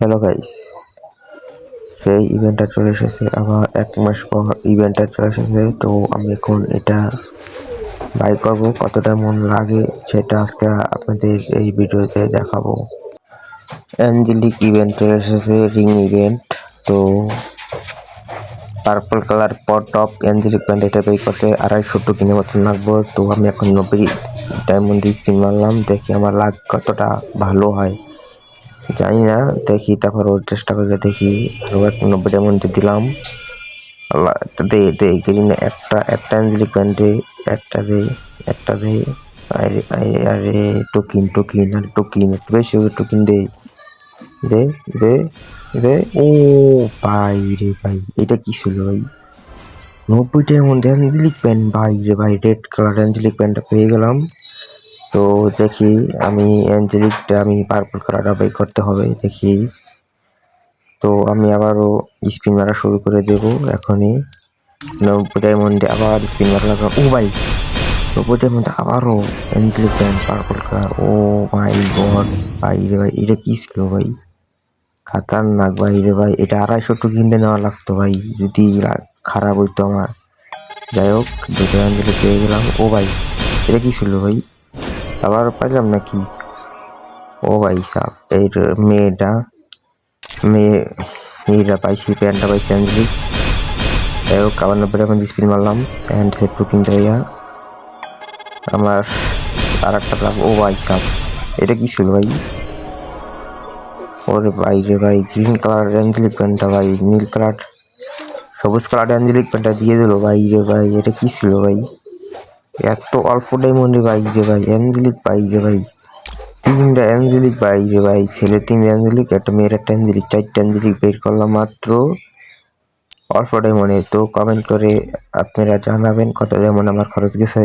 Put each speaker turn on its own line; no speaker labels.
Hello guys, সেই ইভেন্টটা চলে এসেছে। আবার 1 মাস পর ইভেন্টটা চলে এসেছে। তো আমি এখন এটা বাই করবো, কতটা মন লাগে সেটা আজকে আপনাদের এই ভিডিওতে দেখাবো। অ্যাঞ্জেলিক ইভেন্ট চলে এসেছে, রিং ইভেন্ট। তো purple colour pot of angelic pant এটা বাই করতে 250 টোকেনের মতন লাগবো। তো আমি এখন 90 ডায়মন্ড স্পিন মারলাম, দেখি আমার লাগ কতটা ভালো হয় জানি না, দেখি তারপর ওর চেষ্টা করে দেখি। আরো 90 ডায়মন্ড দিলাম। দে গ্রিন একটা অ্যাঞ্জেলিক প্যান্টে একটা দে। আরে টোকিন আর টোকিন একটু বেশি টোকিন দে দে দে দে। ও ভাই রে ভাই, এটা কি ছিল ভাই? 90 ডায়মন্ড অ্যাঞ্জেলিক প্যান্ট, ভাই রে ভাই, রেড কালার অ্যাঞ্জেলিক প্যান্টটা পেয়ে গেলাম। তো দেখি আমি পার্পল কালারটা বাই করতে হবে, দেখি। তো আমি আবারও স্পিন মারা শুরু করে দেব এখনই। 90 ডায়মন্ডে আবার স্পিন মারা লাগলাম। ও ভাই, 90 ডায়মন্ডে আবারও অ্যাঞ্জেলিক প্যান্ট পার্পল কালার। ও মাই গড, ভাই রে ভাই, এটা কি ছিল ভাই? খাতারনাক ভাই রে ভাই, এটা 250 কিনতে নেওয়া লাগতো ভাই, যদি খারাপ হইতো আমার। যাই হোক, দুটো অ্যাঞ্জেলিক পেয়ে গেলাম। ও ভাই, এটা কি ছিল ভাই? আবার পাইলাম নাকি? ও ভাই সাব, এই মেয়েরা পাইছি, প্যান্টটা পাইছি অ্যাঞ্জেলিক। যাই হোক, আবার 90 ডায়মন্ড স্পিন মারলাম অ্যান্ড সেট কিনতে হইয়া আমার আর একটা লাভ। ও ভাই সাব, এটা কি ছিল ভাই? ওরে ভাই রে ভাই, গ্রিন কালার অ্যাঞ্জেলিক প্যান্টটা ভাই, নীল কালার সবুজ কালার অ্যাঞ্জেলিক প্যান্টটা দিয়ে দিল ভাই রে ভাই, এটা কি ছিল ভাই? এত অল্প ডায়মন্ডে ভাই রে ভাই, অ্যাঞ্জেলিক ভাই রে ভাই, 3টা অ্যাঞ্জেলিক ভাই রে ভাই, ছেলে 3 অ্যাঞ্জেলিক, একটা মেয়ের একটা অ্যাঞ্জেলিক, 4টা অ্যাঞ্জেলিক বের করলাম মাত্র অল্প ডায়মন্ডে। তো কমেন্ট করে আপনারা জানাবেন কত ডায়মন্ড আমার খরচ গেছে।